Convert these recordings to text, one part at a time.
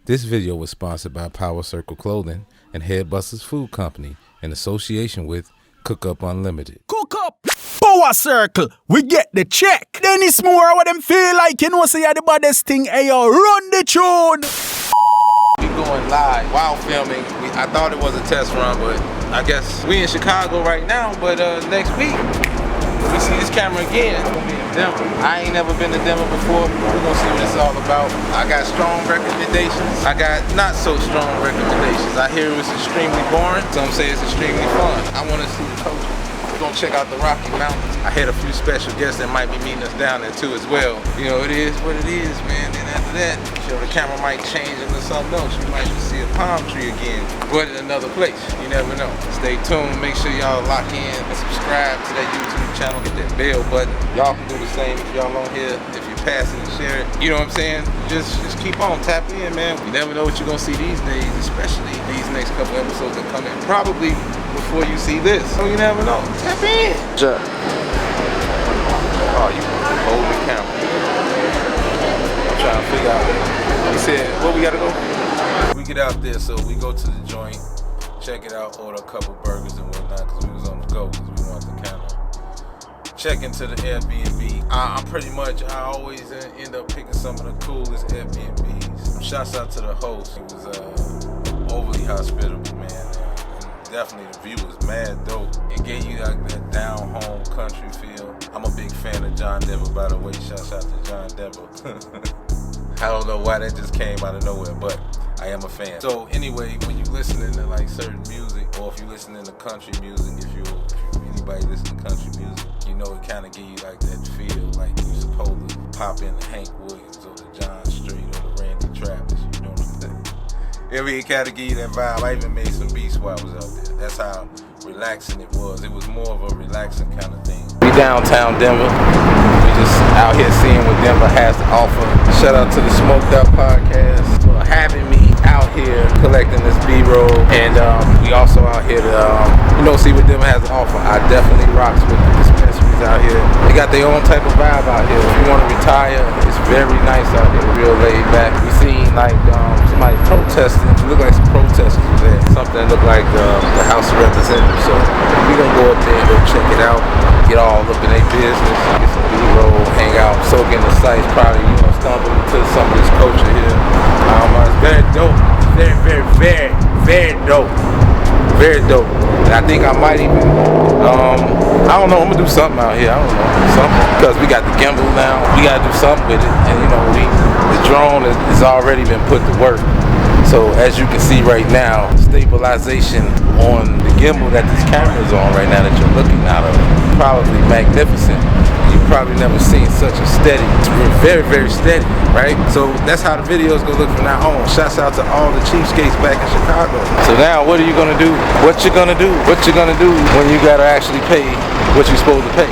This video was sponsored by Power Circle Clothing and Headbusters Food Company in association with Cook Up Unlimited. Cook up! Power Circle! We get the check! Then it's more what them feel like, you know, say you're the baddest thing. Hey, yo, run the tune! We going live while filming. I thought it was a test run, but I guess we in Chicago right now, but next week, we see this camera again. It's gonna be in Denver. I ain't never been to Denver before. We're gonna see what it's all about. I got strong recommendations. I got not so strong recommendations. I hear it was extremely boring. Some say it's extremely fun. I wanna see the culture. We're gonna check out the Rocky Mountains. I had a few special guests that might be meeting us down there too as well. You know, it is what it is, man. And after that, you know, the camera might change into something else. You might just see a palm tree again, but in another place. You never know. Stay tuned. Make sure y'all lock in and subscribe to that YouTube channel. Hit that bell button. Y'all can do the same if y'all on here. If you pass it and share it, you know what I'm saying? Just keep on tapping in, man. You never know what you're gonna see these days, especially these next couple episodes that come in. Probably before you see this. So you never know. Tap in. Sure. Oh, you holding the camera. I'm trying to figure out. He said, where we gotta go? We get out there, so we go to the joint, check it out, order a couple burgers and whatnot, because we was on the go, because we wanted to kind of check into the Airbnb. I always end up picking some of the coolest Airbnbs. Shouts out to the host. He was overly hospitable, man. Definitely the view was mad dope. It gave you like that down home country feel. I'm a big fan of John Denver, by the way. Shouts out to John Denver. I don't know why that just came out of nowhere, but I am a fan. So anyway, when you listening to like certain music, or if you listening to country music, if anybody listen to country music, you know it kind of give you like that feel, like you supposed to pop in the Hank Williams or the John Street or the Randy Travis, you know what I'm saying? It kind of give you that vibe. I even made some beat swappers out there. That's how relaxing it was. It was more of a relaxing kind of thing. We downtown Denver. We just out here seeing what Denver has to offer. Shout out to the Smoked Out Podcast for having me out here collecting this B-roll. And we also out here to see what Denver has to offer. I definitely rocks with the dispensaries out here. They got their own type of vibe out here. If you want to retire, it's very nice out here. Real laid back. We seen like somebody protesting. It looked like some protesters was there. Something that looked like the House of Representatives. So we gonna go up there and go check it out. Get all up in their business. Get some B-roll, hang out, soak in the sights. Probably stumble into some of this culture here. It's very dope. Very, very, very, very dope. Very dope. And I think I might even, I don't know, I'm gonna do something out here. I don't know, something. Because we got the gimbal now. We gotta do something with it. And the drone has already been put to work. So as you can see right now, stabilization on the gimbal that this camera is on right now that you're looking out of, probably magnificent. You've probably never seen such a steady. It's very, very steady, right? So that's how the videos gonna look from now on. Shouts out to all the cheapskates back in Chicago. So now what are you gonna do? What you gonna do? What you gonna do when you gotta actually pay what you're supposed to pay?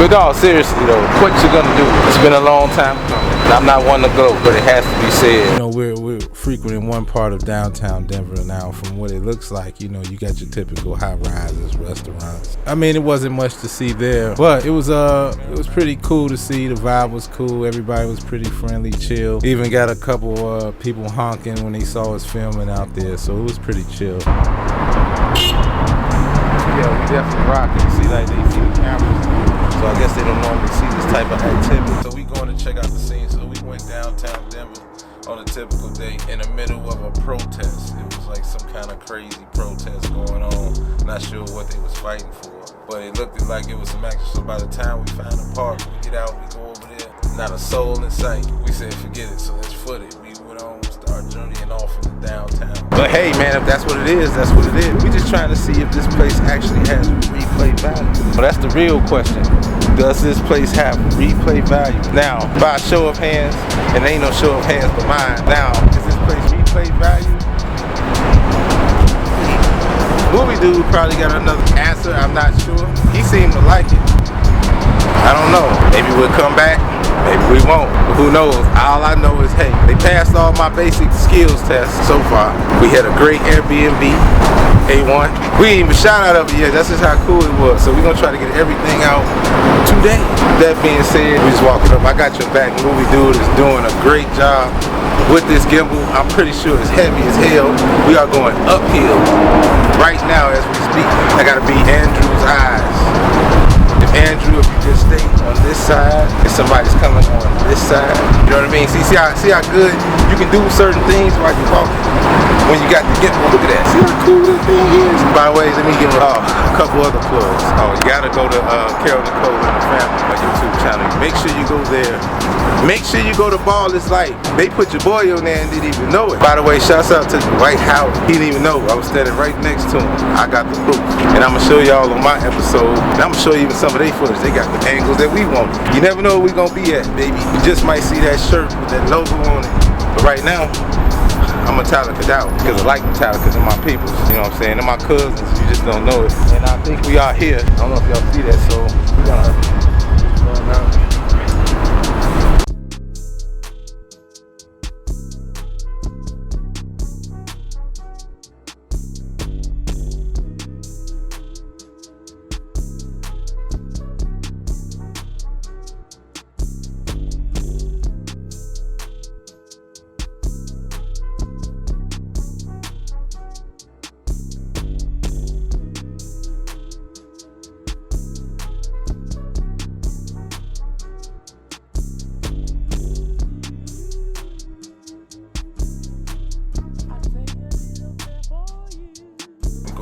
But no, seriously though, what you gonna do? It's been a long time coming. I'm not one to go, but it has to be said. You know, we're frequenting one part of downtown Denver now. From what it looks like, you got your typical high rises, restaurants. I mean, it wasn't much to see there, but it was pretty cool to see. The vibe was cool. Everybody was pretty friendly, chill. Even got a couple people honking when they saw us filming out there, so it was pretty chill. Yeah, we definitely rocking. See, like they see the cameras, so I guess they don't normally see this type of activity. So we going to check out the scene. So we went downtown Denver on a typical day in the middle of a protest. It was like some kind of crazy protest going on. Not sure what they was fighting for, but it looked like it was some action. So by the time we find a park, we get out, we go over there. Not a soul in sight. We said forget it, so let's foot it. We went on, start journeying off into downtown. But hey, man, if that's what it is, that's what it is. We just trying to see if this place actually has replay value. So that's the real question. Does this place have replay value? Now, by a show of hands, and ain't no show of hands but mine. Now, is this place replay value? Movie dude probably got another answer. I'm not sure. He seemed to like it. I don't know. Maybe we'll come back. Maybe we won't. But who knows? All I know is, hey, they passed all my basic skills tests so far. We had a great Airbnb. A1. We ain't even shot out of it yet. That's just how cool it was. So we're gonna try to get everything out today. That being said, we just walking up. I got your back. Movie dude is doing a great job with this gimbal. I'm pretty sure it's heavy as hell. We are going uphill right now as we speak. I gotta be Andrew's eyes. Andrew, if you just stay on this side, if somebody's coming on this side, you know what I mean? See how good you can do certain things while you're walking. When you got the gimbal, look at that. See how cool this thing is? By the way, let me give a couple other plugs. Oh, you gotta go to Carol Nicole and the Family, my YouTube channel. Make sure you go there. Make sure you go to Ball Is Light. They put your boy on there and didn't even know it. By the way, shouts out to Dwight Howard. He didn't even know. I was standing right next to him. I got the proof. And I'm gonna show y'all on my episode. And I'm gonna show you even some of their footage. They got the angles that we want. You never know where we gonna be at, baby. You just might see that shirt with that logo on it. But right now, I'm Metallica'd out because I like Metallica'd and my peoples. You know what I'm saying? And my cousins. You just don't know it. And I think we are here. I don't know if y'all see that, so we gonna go around.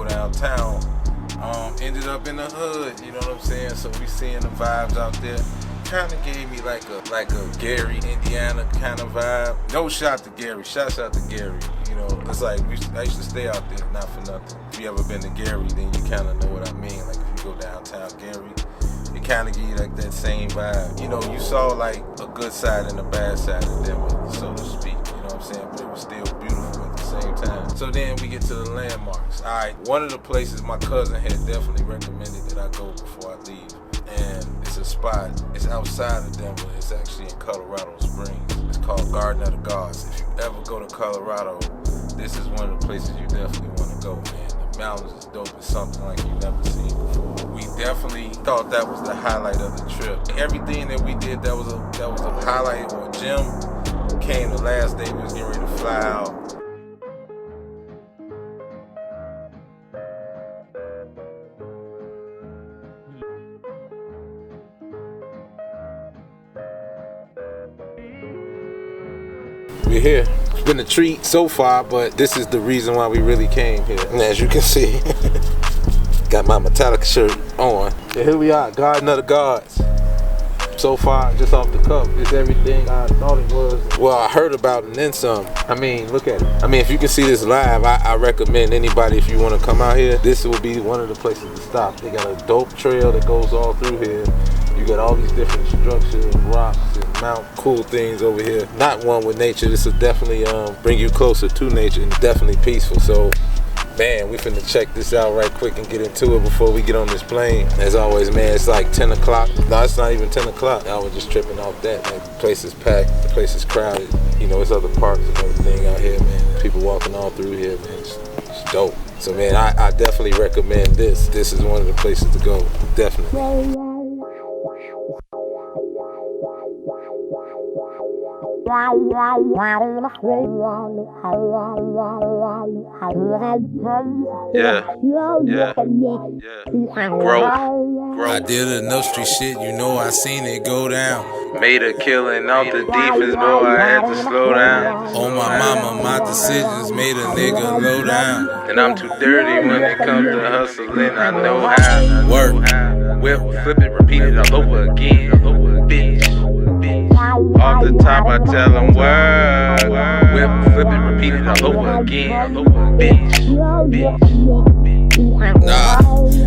Downtown, ended up in the hood, you know what I'm saying? So we seeing the vibes out there. Kind of gave me like a Gary, Indiana kind of vibe. No shot to Gary, shouts out to Gary. You know, it's like I used to stay out there, not for nothing. If you ever been to Gary, then you kind of know what I mean. Like if you go downtown Gary, it kind of give you like that same vibe. You know, you saw like a good side and a bad side of Denver, so to speak. You know what I'm saying? But it was still beautiful at the same time. So then we get to the landmarks. All right, one of the places my cousin had definitely recommended that I go before I leave. And it's a spot, it's outside of Denver, it's actually in Colorado Springs. It's called Garden of the Gods. If you ever go to Colorado, this is one of the places you definitely want to go, man. The mountains is dope, it's something like you've never seen before. We definitely thought that was the highlight of the trip. Everything that we did that was a highlight on Jim came the last day we was getting ready to fly out. We're here. It's been a treat so far, but this is the reason why we really came here. And as you can see, got my Metallica shirt on. And here we are, Garden of the Gods. So far, just off the cuff, it's everything I thought it was. Well, I heard about it and then some. I mean, look at it. I mean, if you can see this live, I recommend anybody, if you want to come out here, this will be one of the places to stop. They got a dope trail that goes all through here. You got all these different structures, rocks, and mount cool things over here. Not one with nature. This will definitely bring you closer to nature and definitely peaceful. So, man, we finna check this out right quick and get into it before we get on this plane. As always, man, it's like 10 o'clock. No, it's not even 10 o'clock. I was just tripping off that. Like, the place is packed. The place is crowded. You know, it's other parks and everything out here, man. People walking all through here, man. It's dope. So, man, I definitely recommend this. This is one of the places to go. Definitely. Yeah. Growth. I did enough street shit, you know I seen it go down. Made a killing off the defense, boy, I had to slow down. On my mama, my decisions made a nigga low down. And I'm too dirty when it comes to hustling, I know how. Work, whip, flip it, repeat it all over again. Bitch. Off the top, I tell them word. Whip, flip it, repeat it all over again. Bitch. Nah,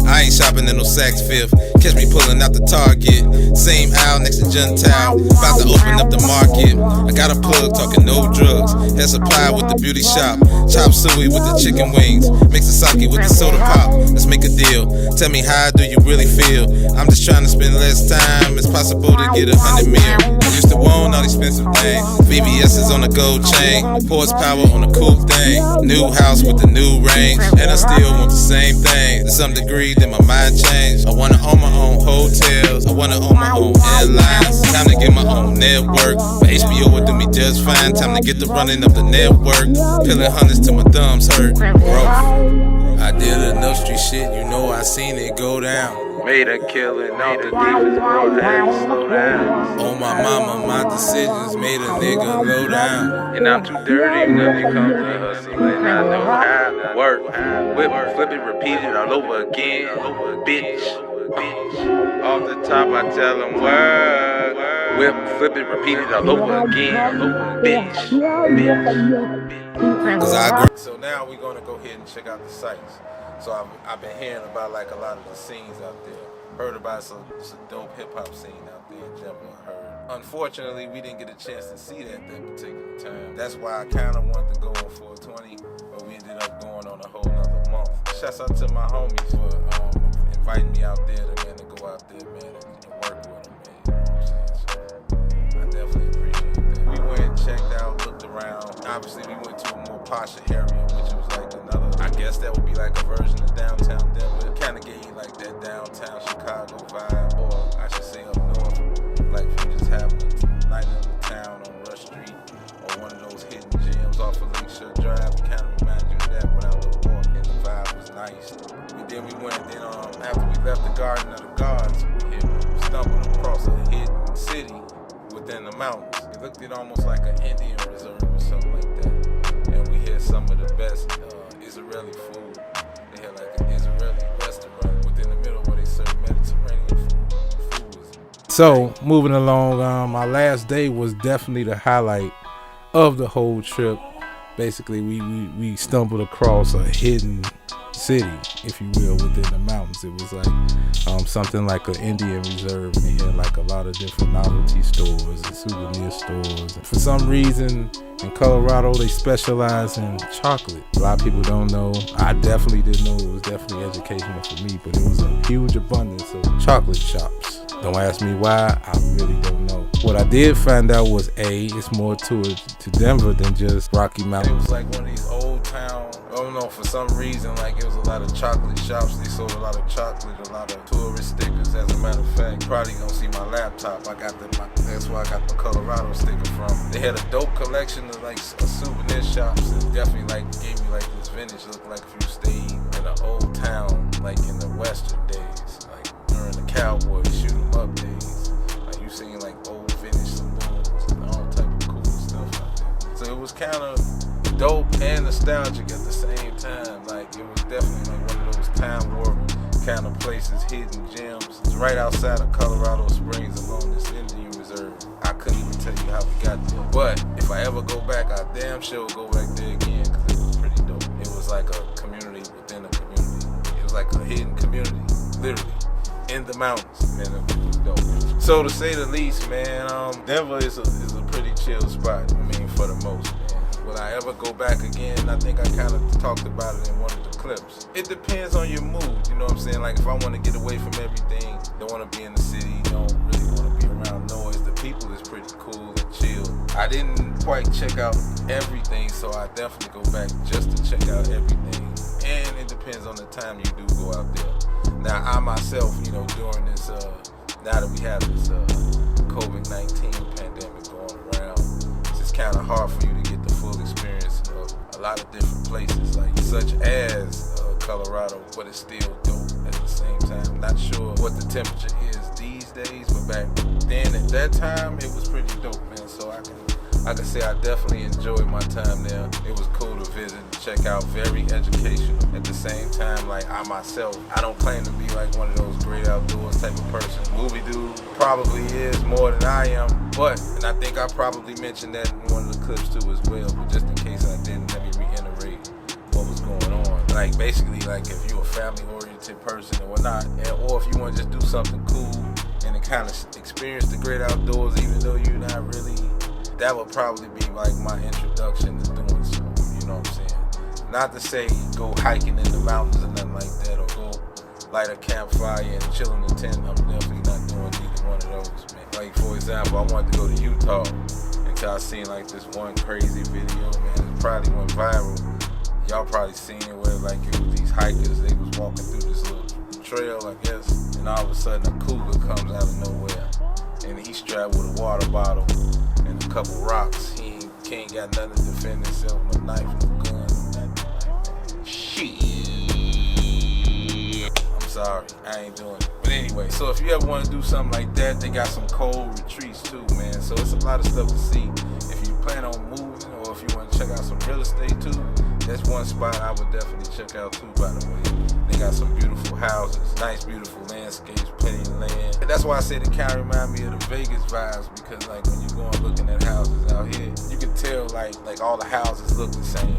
I ain't shopping in no Saks Fifth. Catch me pulling out the Target. Same aisle next to Juntown. About to open up the market. I got a plug talking no drugs. Head supply with the beauty shop. Chop suey with the chicken wings. Mix the sake with the soda pop. Let's make a deal. Tell me how do you really feel? I'm just trying to spend less time. It's possible to get 100 mil. I used to want all expensive things. VVS is on the gold chain. Horsepower on the coupe thing. New house with the new range. And I still want the same thing. To some degree, then my mind changed. I wanna own my own hotels. I wanna own my own airlines. Time to get my own network. But HBO would do me just fine. Time to get the running of the network. Peeling hundreds till my thumbs hurt. Bro, I did enough street shit, you know I seen it go down. Made a killing off the defense, bro, I had to slow down. Oh my mama, my decisions made a nigga low down. And I'm too dirty when it comes to hustling. I know how to work. Whip, flip it, repeat it all over again. Bitch. Off the top, I tell them work. Whip, flip it, repeat it all over again. Bitch. So now we're gonna go ahead and check out the sites. So I've been hearing about like a lot of the scenes out there. Heard about some dope hip hop scene out there in general. I heard. Unfortunately, we didn't get a chance to see that particular time. That's why I kind of wanted to go on 420, but we ended up going on a whole nother month. Shouts out to my homies for inviting me out there to go out there, man, and work with them, man. You know what I'm saying? So I definitely appreciate that. We went, checked out, looked around. Obviously, we went to a more posh area, which was like another, I guess that would be like a version of downtown Denver. It kind of gave you like that downtown Chicago vibe, or I should say up north. Like if you just having a night in the town on Rush Street, or one of those hidden gems off of Lakeshore Drive, it kind of remind you of that without the walk, and the vibe was nice. And then we went, after we left the Garden of the Gods, we stumbled across a hidden city within the mountains. It looked almost like an Indian reserve or something like that. And we had some of the best Israeli food. They had like an Israeli restaurant within the middle where they serve Mediterranean food. The food was So moving along, my last day was definitely the highlight of the whole trip. Basically, we stumbled across a hidden city, if you will, within the mountains. It was like something like an Indian reserve, and they had like a lot of different novelty stores and souvenir stores. And for some reason, in Colorado, they specialize in chocolate. A lot of people don't know. I definitely didn't know. It was definitely educational for me, but it was a huge abundance of chocolate shops. Don't ask me why, I really don't know. What I did find out was it's more to Denver than just Rocky Mountains. It was like one of these old town, I don't know, for some reason, like it was a lot of chocolate shops. They sold a lot of chocolate, a lot of tourist stickers. As a matter of fact, probably gonna see my laptop. That's where I got the Colorado sticker from. They had a dope collection of like souvenir shops. It definitely like gave me like this vintage look, like if you stayed in an old town, like in the Western days, like during the cowboy shoot 'em up days. Like you seen like old vintage saloons and all type of cool stuff out there. So it was kind of dope and nostalgic at the same time. Like it was definitely like one of those time warp kind of places, hidden gems. It's right outside of Colorado Springs along this Indian reserve. I couldn't even tell you how we got there. But if I ever go back, I damn sure will go back there again because it was pretty dope. It was like a community within a community. It was like a hidden community, literally, in the mountains. Man, it was dope. So to say the least, man, Denver is a pretty chill spot. I mean, for the most, man. Will I ever go back again? I think I kind of talked about it in one of the clips. It depends on your mood, you know what I'm saying? Like if I want to get away from everything, don't want to be in the city, don't really want to be around noise, the people is pretty cool and chill. I didn't quite check out everything, so I definitely go back just to check out everything. And it depends on the time you do go out there. Now I myself, you know, during this, now that we have this COVID-19 pandemic going around, it's just kind of hard for you to get the full experience of a lot of different places, like such as Colorado, but it's still dope at the same time. Not sure what the temperature is these days, but back then at that time, it was pretty dope, man. So I can say I definitely enjoyed my time there. It was cool to visit and check out, very educational. At the same time, like I myself, I don't claim to be like one of those great outdoors type of person. Movie dude probably is more than I am, and I think I probably mentioned that in one of the clips too as well, but just in case I didn't, let me reiterate what was going on. like basically like if you're a family-oriented person or whatnot, or if you want to just do something cool and to kind of experience the great outdoors, even though you're not really, that would probably be like my introduction to doing so. You know what I'm saying? Not to say go hiking in the mountains or nothing like that, or go light a campfire and chill in the tent. I'm definitely not doing either one of those, man. Like for example, I wanted to go to Utah until I seen like this one crazy video, man. It probably went viral. Y'all probably seen it where like it was these hikers, they was walking through this little trail, I guess, and all of a sudden a cougar comes out of nowhere, and he's strapped with a water bottle and a couple rocks. He ain't got nothing to defend himself, no knife, no gun, nothing. Shit. I'm sorry, I ain't doing it. But anyway, so if you ever want to do something like that, they got some cold retreats too, man. So it's a lot of stuff to see. If you plan on moving, or if you want to check out some real estate too, that's one spot I would definitely check out too, by the way. They got some beautiful houses, nice beautiful landscapes, plenty of land. And that's why I say it kind of remind me of the Vegas vibes, because like when you go and looking at houses out here, you can tell like all the houses look the same.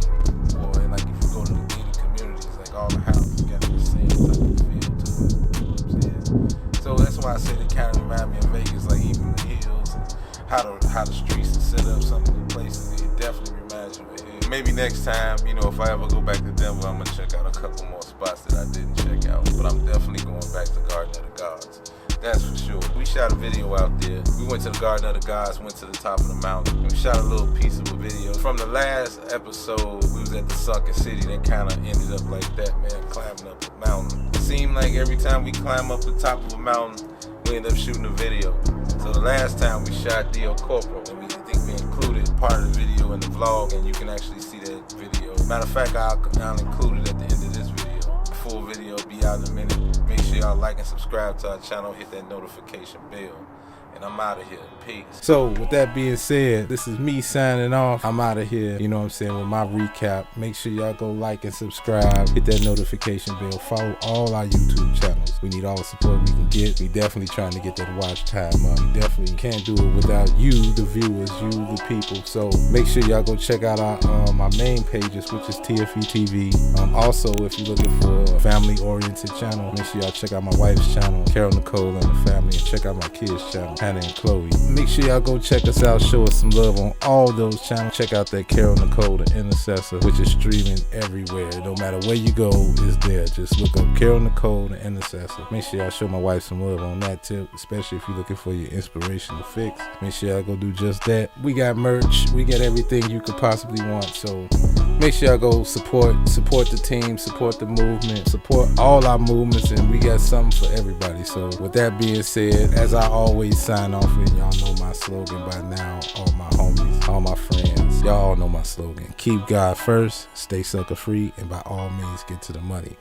Or like if you go to the gated communities, like all the houses got the same type of feel to it. You know what I'm saying? So that's why I say they kind of remind me of Vegas, like even the hills and how the streets are set up, some of the places, it definitely reminds you of here. Maybe next time, you know, if I ever go back to Denver, I'm gonna check out a couple more spots that I didn't check out. But I'm definitely going back to Garden of the Gods. That's for sure. We shot a video out there. We went to the Garden of the Gods, went to the top of the mountain. We shot a little piece of a video. From the last episode, we was at the sunken city that kind of ended up like that, man, climbing up the mountain. It seemed like every time we climb up the top of a mountain, we end up shooting a video. So the last time we shot Dio Corporal, and I think we included part of the video in the vlog, and you can actually see that video. Matter of fact, I'll include it at the end of this video. The full video will be out in a minute. Make sure y'all like and subscribe to our channel, hit that notification bell. And I'm out of here. Peace. So with that being said, this is me signing off. I'm out of here, you know what I'm saying, with my recap. Make sure y'all go like and subscribe, hit that notification bell, follow all our YouTube channels. We need all the support we can get. We definitely trying to get that watch time up. We definitely can't do it without you, the viewers, you, the people. So make sure y'all go check out our main pages, which is TFE TV. Also, if you're looking for a family-oriented channel, make sure y'all check out my wife's channel, Carol Nicole and the family, and check out my kids' channel, Hannah and Chloe. Make sure y'all go check us out, show us some love on all those channels. Check out that Carol Nicole, the Intercessor, which is streaming everywhere. No matter where you go, it's there. Just look up Carol Nicole, the Intercessor. Make sure y'all show my wife some love on that tip, especially if you're looking for your inspirational fix. Make sure y'all go do just that. We got merch, we got everything you could possibly want. So make sure y'all go support the team, support the movement, support all our movements, and we got something for everybody. So with that being said, as I always sign off, and y'all know my slogan by now, all my homies, all my friends, y'all all know my slogan. Keep God first, stay sucker free, and by all means get to the money.